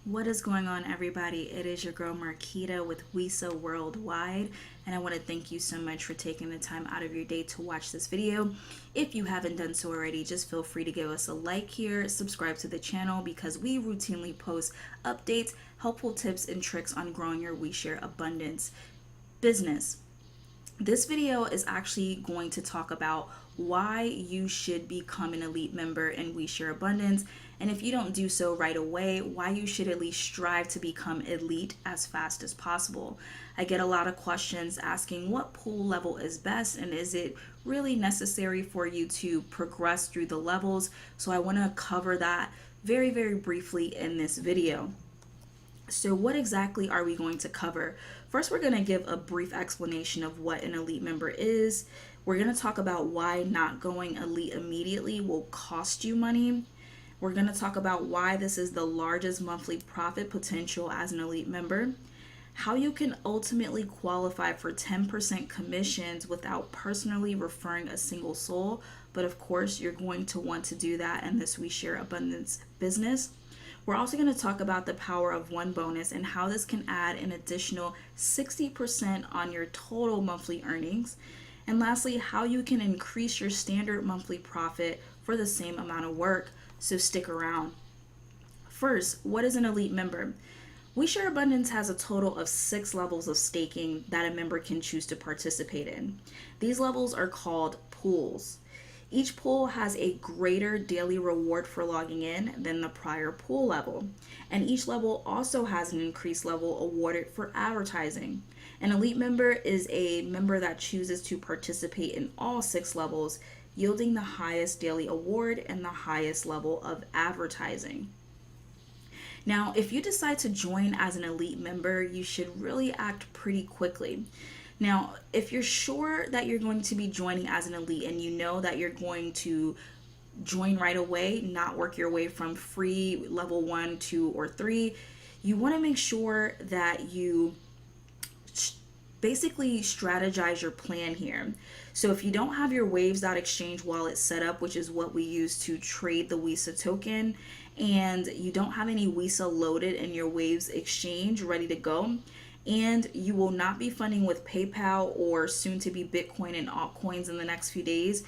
What is going on, everybody? It is your girl Marquita with Wesa Worldwide, and I want to thank you so much for taking the time out of your day to watch this video. If you haven't done so already, just feel free to give us a like here, subscribe to the channel because we routinely post updates, helpful tips, and tricks on growing your WeShare Abundance business. This video is actually going to talk about why you should become an elite member in WeShare Abundance, and if you don't do so right away, why you should at least strive to become elite as fast as possible. I get a lot of questions asking what pool level is best and is it really necessary for you to progress through the levels. So I want to cover that very briefly in this video. So what exactly are we going to cover? First, we're going to give a brief explanation of what an elite member is. We're going to talk about why not going elite immediately will cost you money. We're going to talk about why this is the largest monthly profit potential as an elite member, how you can ultimately qualify for 10% commissions without personally referring a single soul, but of course you're going to want to do that in this WeShare Abundance business. We're also going to talk about the power of one bonus and how this can add an additional 60% on your total monthly earnings. And lastly, how you can increase your standard monthly profit for the same amount of work. So stick around. First, what is an elite member? WeShare Abundance has a total of 6 levels of staking that a member can choose to participate in. These levels are called pools. Each pool has a greater daily reward for logging in than the prior pool level, and each level also has an increased level awarded for advertising. An elite member is a member that chooses to participate in all 6 levels, yielding the highest daily award and the highest level of advertising. Now, if you decide to join as an elite member, you should really act pretty quickly. Now, if you're sure that you're going to be joining as an elite and you know that you're going to join right away, not work your way from free level 1, 2, or 3, you want to make sure that you basically strategize your plan here. So if you don't have your waves.exchange wallet set up, which is what we use to trade the Wesa token, and you don't have any Wesa loaded in your waves exchange ready to go, and you will not be funding with PayPal or soon to be Bitcoin and altcoins in the next few days,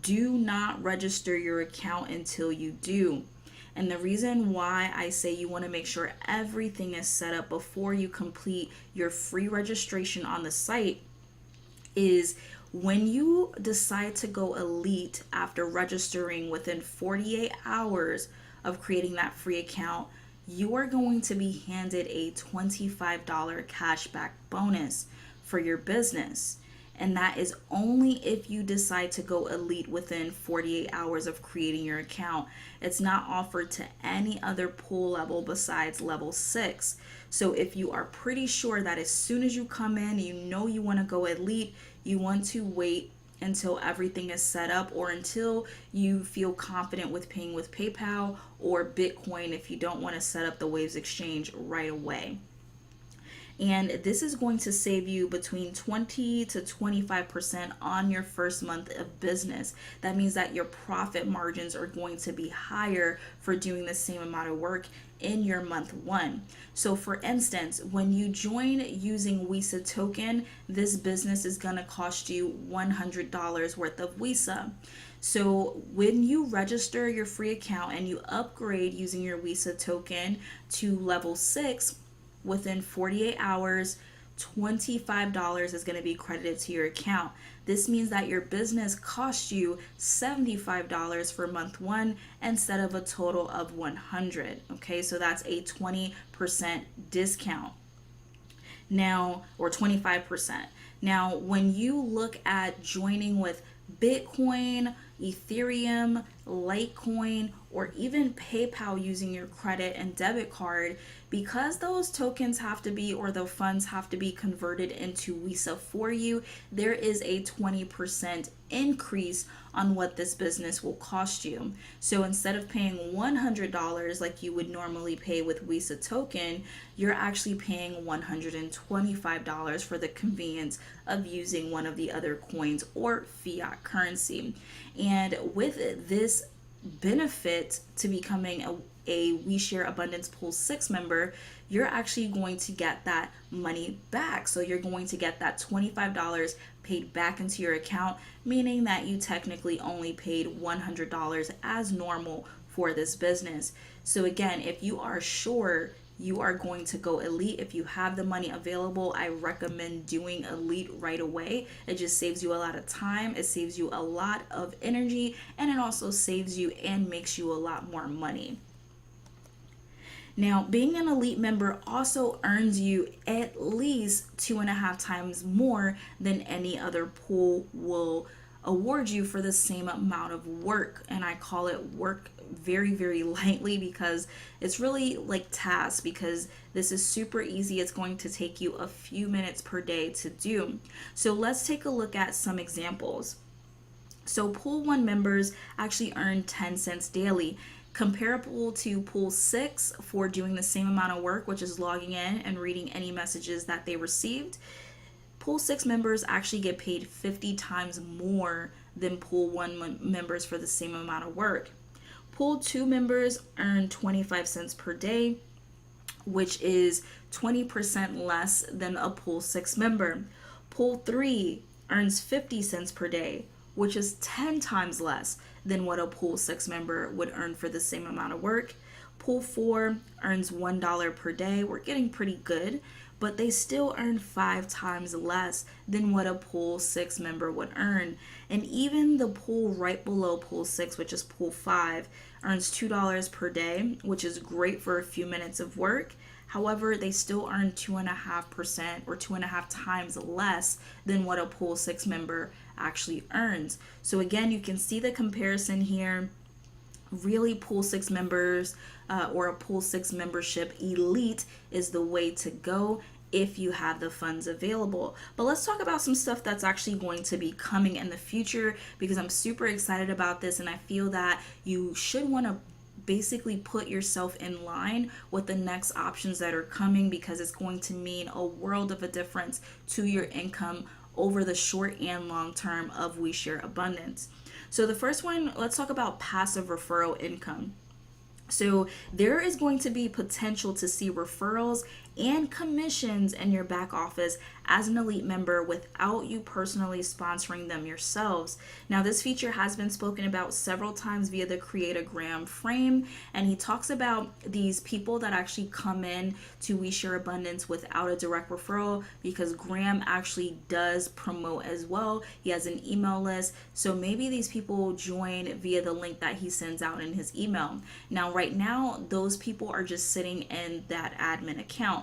do not register your account until you do. And the reason why I say you want to make sure everything is set up before you complete your free registration on the site is when you decide to go elite after registering within 48 hours of creating that free account, you are going to be handed a $25 cashback bonus for your business. And that is only if you decide to go elite within 48 hours of creating your account. It's not offered to any other pool level besides level 6. So if you are pretty sure that as soon as you come in, you know you want to go elite, you want to wait until everything is set up or until you feel confident with paying with PayPal or Bitcoin if you don't want to set up the Waves exchange right away. And this is going to save you between 20 to 25% on your first month of business. That means that your profit margins are going to be higher for doing the same amount of work in your month 1. So for instance, when you join using Wesa token, this business is going to cost you $100 worth of Wesa. So when you register your free account and you upgrade using your Wesa token to level 6, within 48 hours, $25 is going to be credited to your account. This means that your business costs you $75 for month 1 instead of a total of $100. Okay, so that's a 20% discount. Now, or 25%. Now, when you look at joining with Bitcoin, Ethereum, Litecoin, or even PayPal using your credit and debit card, because those tokens have to be, or the funds have to be converted into Wesa for you, there is a 20% increase on what this business will cost you. So instead of paying $100 like you would normally pay with Wesa token, you're actually paying $125 for the convenience of using one of the other coins or fiat currency. And with this benefit to becoming a We Share Abundance Pool 6 member, you're actually going to get that money back. So you're going to get that $25 paid back into your account, meaning that you technically only paid $100 as normal for this business. So again, if you are sure you are going to go elite, if you have the money available, I recommend doing elite right away. It just saves you a lot of time, it saves you a lot of energy, and it also saves you and makes you a lot more money. Now, being an elite member also earns you at least 2.5 times more than any other pool will award you for the same amount of work. And I call it work very, very lightly because it's really like tasks, because this is super easy. It's going to take you a few minutes per day to do. So let's take a look at some examples. So Pool 1 members actually earn 10 cents daily, comparable to Pool 6 for doing the same amount of work, which is logging in and reading any messages that they received. Pool 6 members actually get paid 50 times more than Pool 1 members for the same amount of work. Pool 2 members earn 25 cents per day, which is 20% less than a Pool 6 member. Pool 3 earns 50 cents per day, which is 10 times less than what a Pool 6 member would earn for the same amount of work. Pool 4 earns $1 per day. We're getting pretty good, but they still earn 5 times less than what a Pool 6 member would earn. And even the pool right below Pool 6, which is Pool 5, earns $2 per day, which is great for a few minutes of work. However, they still earn 2.5% or 2.5 times less than what a Pool 6 member actually earns. So again, you can see the comparison here. Really, Pool 6 members or a Pool 6 membership elite is the way to go if you have the funds available. But let's talk about some stuff that's actually going to be coming in the future, because I'm super excited about this, and I feel that you should want to basically put yourself in line with the next options that are coming, because it's going to mean a world of a difference to your income over the short and long term of We Share Abundance. So the first one, let's talk about passive referral income. So there is going to be potential to see referrals and commissions in your back office as an elite member without you personally sponsoring them yourselves. Now, this feature has been spoken about several times via the Create-A-Gram frame, and he talks about these people that actually come in to We Share Abundance without a direct referral, because Graham actually does promote as well. He has an email list, so maybe these people join via the link that he sends out in his email. Now, right now, those people are just sitting in that admin account.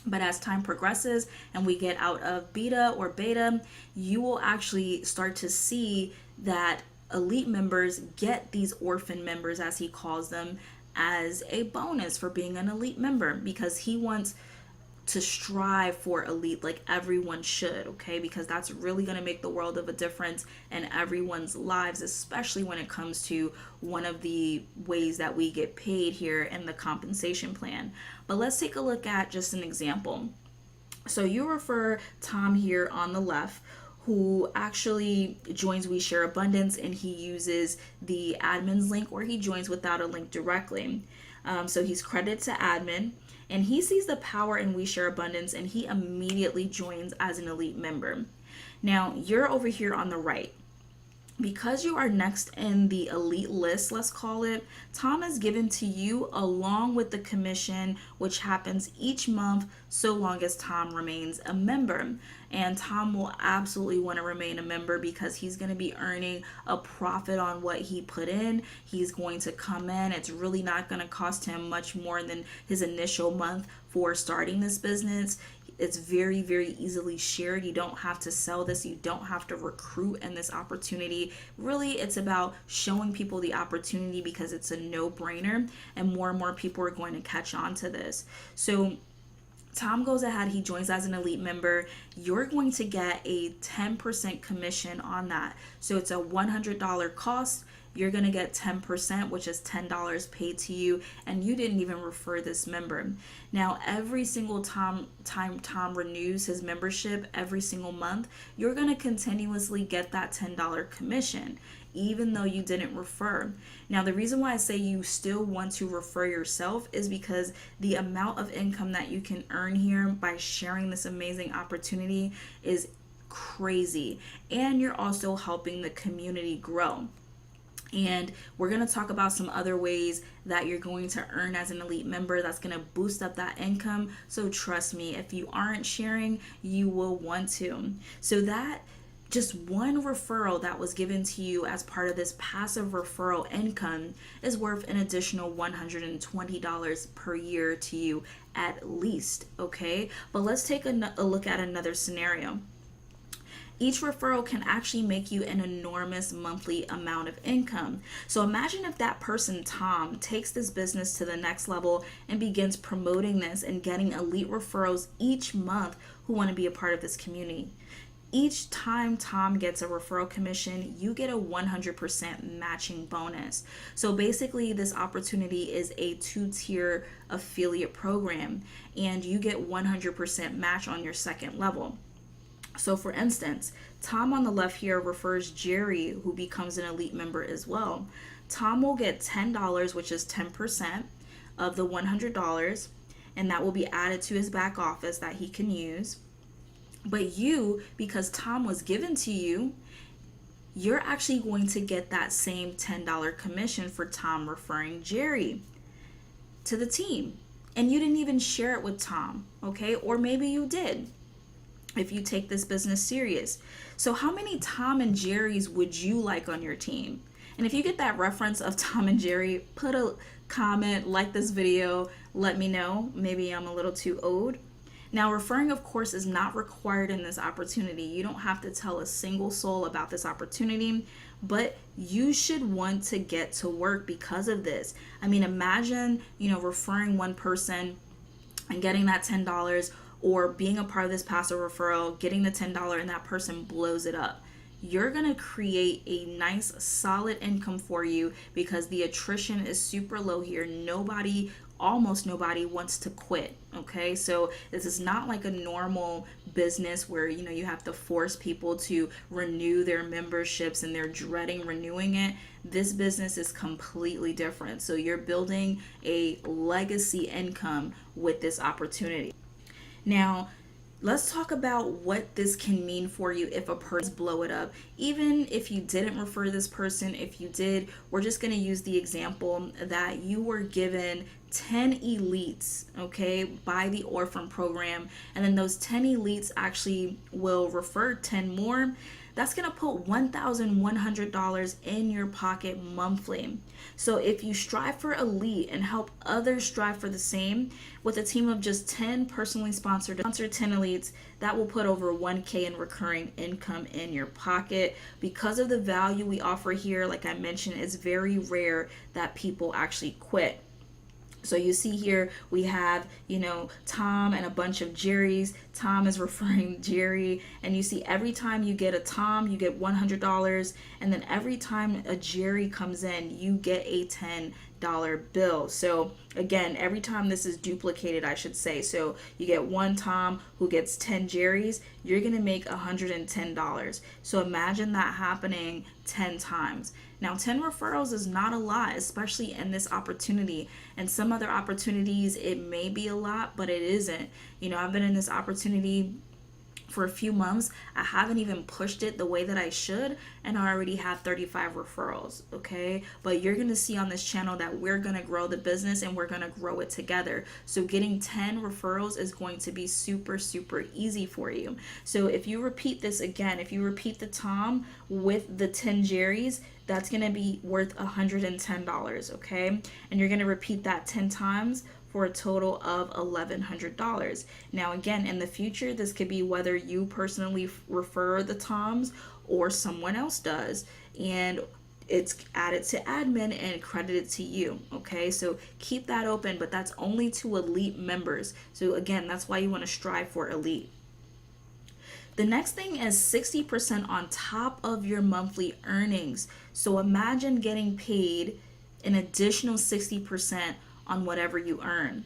But as time progresses and we get out of beta or beta, you will actually start to see that elite members get these orphan members, as he calls them, as a bonus for being an elite member, because he wants to strive for elite like everyone should, okay? Because that's really going to make the world of a difference in everyone's lives, especially when it comes to one of the ways that we get paid here in the compensation plan. But let's take a look at just an example. So you refer Tom here on the left, who actually joins We Share Abundance, and he uses the admin's link, or he joins without a link directly. So he's credited to admin, and he sees the power in We Share Abundance, and he immediately joins as an elite member. Now, you're over here on the right. Because you are next in the elite list, let's call it, Tom is given to you along with the commission, which happens each month so long as Tom remains a member. And Tom will absolutely want to remain a member because he's going to be earning a profit on what he put in. He's going to come in. It's really not going to cost him much more than his initial month for starting this business. It's very, very easily shared. You don't have to sell this. You don't have to recruit in this opportunity. Really, it's about showing people the opportunity because it's a no-brainer, and more people are going to catch on to this. So Tom goes ahead, he joins as an elite member. You're going to get a 10% commission on that. So it's a $100 cost. you're going to get 10%, which is $10 paid to you, and you didn't even refer this member. Now, every single time Tom renews his membership every single month, you're going to continuously get that $10 commission, even though you didn't refer. Now, the reason why I say you still want to refer yourself is because the amount of income that you can earn here by sharing this amazing opportunity is crazy. And you're also helping the community grow. And we're going to talk about some other ways that you're going to earn as an elite member that's going to boost up that income. So trust me, if you aren't sharing, you will want to. So that just one referral that was given to you as part of this passive referral income is worth an additional $120 per year to you at least, okay? But let's take a look at another scenario. Each referral can actually make you an enormous monthly amount of income. So imagine if that person, Tom, takes this business to the next level and begins promoting this and getting elite referrals each month who want to be a part of this community. Each time Tom gets a referral commission, you get a 100% matching bonus. So basically, this opportunity is a 2-tier affiliate program, and you get 100% match on your second level. So for instance, Tom on the left here refers Jerry, who becomes an elite member as well. Tom will get $10, which is 10% of the $100, and that will be added to his back office that he can use. But you, because Tom was given to you, you're actually going to get that same $10 commission for Tom referring Jerry to the team. And you didn't even share it with Tom, okay? Or maybe you did, if you take this business serious. So how many Tom and Jerrys would you like on your team? And if you get that reference of Tom and Jerry, put a comment, like this video, let me know. Maybe I'm a little too old. Now, referring, of course, is not required in this opportunity. You don't have to tell a single soul about this opportunity, but you should want to get to work because of this. I mean, imagine, referring one person and getting that $10, or being a part of this passive referral, getting the $10, and that person blows it up. You're going to create a nice, solid income for you because the attrition is super low here. Almost nobody wants to quit, okay? So this is not like a normal business where, you have to force people to renew their memberships and they're dreading renewing it. This business is completely different. So you're building a legacy income with this opportunity. Now, let's talk about what this can mean for you if a person blow it up. Even if you didn't refer this person, if you did, we're just going to use the example that you were given 10 elites, okay, by the orphan program, and then those 10 elites actually will refer 10 more. That's going to put $1,100 in your pocket monthly. So if you strive for elite and help others strive for the same, with a team of just 10 personally sponsored 10 elites, that will put over $1,000 in recurring income in your pocket. Because of the value we offer here, like I mentioned, it's very rare that people actually quit. So you see here we have, Tom and a bunch of Jerrys. Tom is referring Jerry, and you see every time you get a Tom, you get $100, and then every time a Jerry comes in, you get a $10 bill. So again, every time this is duplicated, I should say. So you get one Tom who gets 10 Jerrys, you're going to make $110. So imagine that happening 10 times. Now, 10 referrals is not a lot, especially in this opportunity. And some other opportunities, it may be a lot, but it isn't. I've been in this opportunity for a few months. I haven't even pushed it the way that I should, and I already have 35 referrals, okay? But you're going to see on this channel that we're going to grow the business and we're going to grow it together. So getting 10 referrals is going to be super, super easy for you. So if you repeat this again, if you repeat the Tom with the 10 Jerrys, that's going to be worth $110, okay? And you're going to repeat that 10 times for a total of $1,100. Now, again, in the future, this could be whether you personally refer the Toms or someone else does, and it's added to admin and credited to you, okay? So keep that open, but that's only to elite members. So again, that's why you want to strive for elite. The next thing is 60% on top of your monthly earnings. So imagine getting paid an additional 60% on whatever you earn.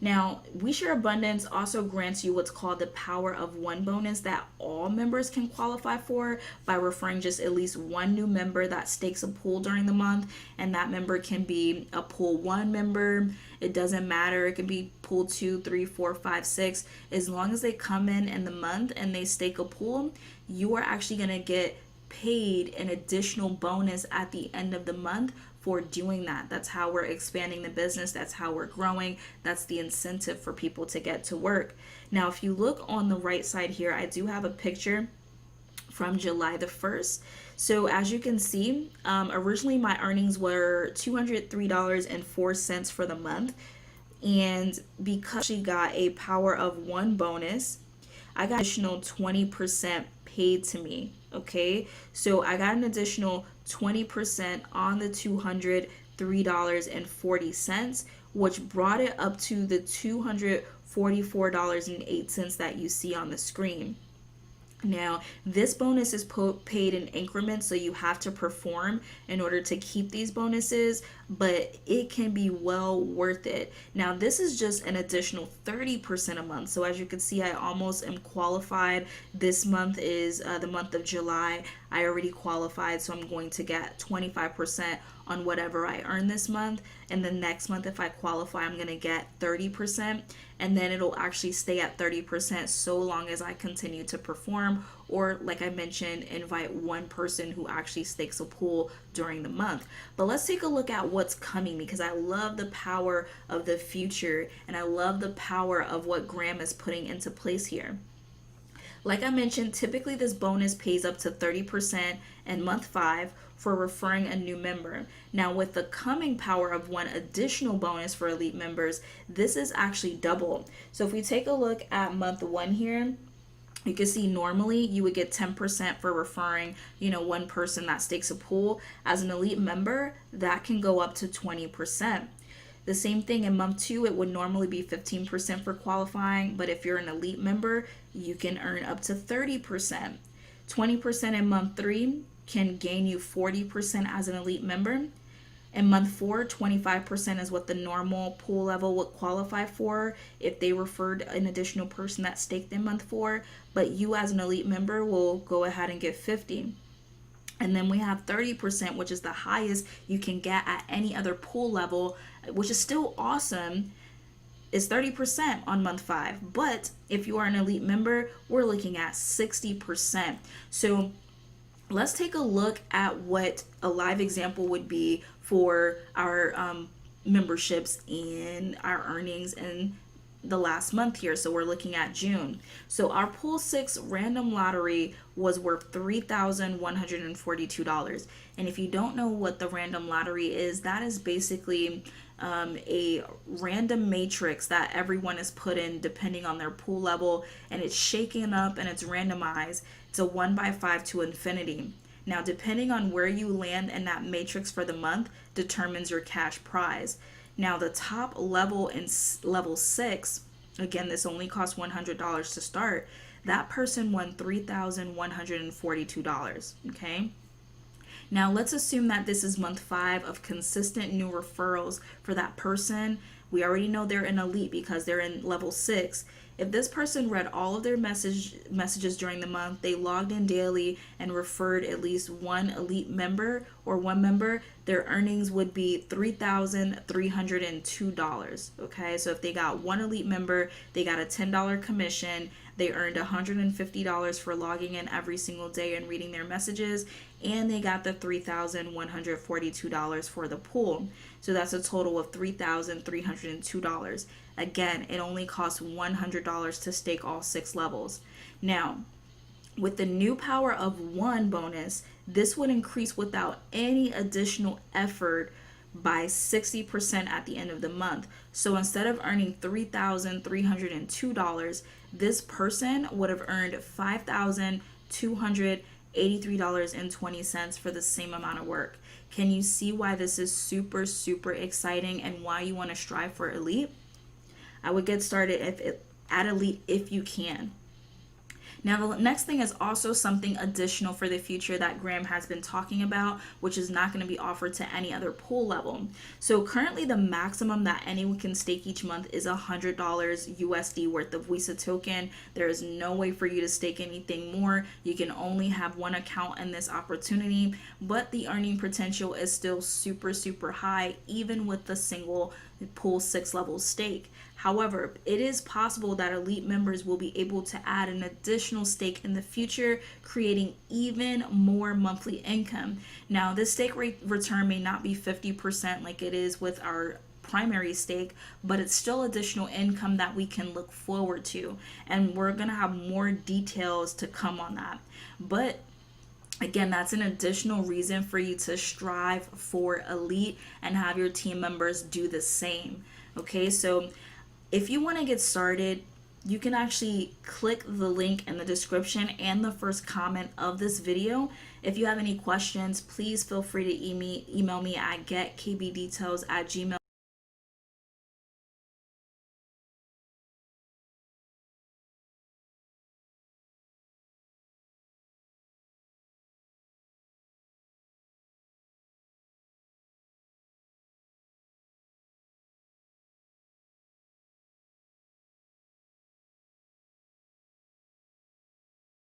Now, We Share Abundance also grants you what's called the Power of One bonus that all members can qualify for by referring just at least one new member that stakes a pool during the month. And that member can be a pool 1 member. It doesn't matter. It can be pool 2, 3, 4, 5, 6. As long as they come in the month and they stake a pool, you are actually going to get paid an additional bonus at the end of the month for doing that. That's how we're expanding the business. That's how we're growing. That's the incentive for people to get to work. Now, if you look on the right side here, I do have a picture from July the 1st. So as you can see, originally my earnings were $203.04 for the month. And because she got a Power of One bonus, I got additional 20% paid to me. Okay, so I got an additional 20% on the $203.40, which brought it up to the $244.08 that you see on the screen. Now, this bonus is paid in increments, so you have to perform in order to keep these bonuses, but it can be well worth it. Now, this is just an additional 30% a month. So as you can see, I almost am qualified. This month is the month of July. I already qualified, so I'm going to get 25% on whatever I earn this month. And then next month, if I qualify, I'm going to get 30%. And then it'll actually stay at 30% so long as I continue to perform, or like I mentioned, invite one person who actually stakes a pool during the month. But let's take a look at what's coming, because I love the power of the future and I love the power of what Graham is putting into place here. Like I mentioned, typically this bonus pays up to 30% in month 5 for referring a new member. Now, with the coming Power of One additional bonus for elite members, this is actually double. So if we take a look at month 1 here, you can see normally you would get 10% for referring, one person that stakes a pool. As an elite member, that can go up to 20%. The same thing in month 2, it would normally be 15% for qualifying, but if you're an elite member, you can earn up to 30%. 20% in month 3 can gain you 40% as an elite member. In month 4, 25% is what the normal pool level would qualify for if they referred an additional person that staked in month 4, but you as an elite member will go ahead and get 50. And then we have 30%, which is the highest you can get at any other pool level, which is still awesome, is 30% on month 5. But if you are an elite member, we're looking at 60%. So let's take a look at what a live example would be for our memberships and our earnings in the last month here. So we're looking at June. So our pool 6 random lottery was worth $3,142. And if you don't know what the random lottery is, that is basically a random matrix that everyone is put in depending on their pool level, and it's shaken up and it's randomized. It's a 1x5 to infinity. Now, depending on where you land in that matrix for the month determines your cash prize. Now, the top level in level 6, again, this only costs $100 to start. That person won $3,142, okay? Now, let's assume that this is month 5 of consistent new referrals for that person. We already know they're an elite because they're in level 6. If this person read all of their messages during the month, they logged in daily and referred at least one elite member or one member, their earnings would be $3,302. Okay, so if they got one elite member, they got a $10 commission. They earned $150 for logging in every single day and reading their messages, and they got the $3,142 for the pool. So that's a total of $3,302. Again, it only costs $100 to stake all 6 levels. Now, with the new Power of One bonus, this would increase without any additional effort by 60% at the end of the month. So instead of earning $3,302, this person would have earned $5,283.20 for the same amount of work. Can you see why this is super, super exciting and why you want to strive for elite? I would get started at elite if you can. Now, the next thing is also something additional for the future that Graham has been talking about, which is not going to be offered to any other pool level. So currently the maximum that anyone can stake each month is $100 USD worth of WISA token. There is no way for you to stake anything more. You can only have one account in this opportunity, but the earning potential is still super, super high, even with the single pool 6 level stake. However, it is possible that elite members will be able to add an additional stake in the future, creating even more monthly income. Now, this stake rate return may not be 50% like it is with our primary stake, but it's still additional income that we can look forward to. And we're going to have more details to come on that. But again, that's an additional reason for you to strive for elite and have your team members do the same. Okay, so if you want to get started, you can actually click the link in the description and the first comment of this video. If you have any questions, please feel free to email me at getkbdetails@gmail.com.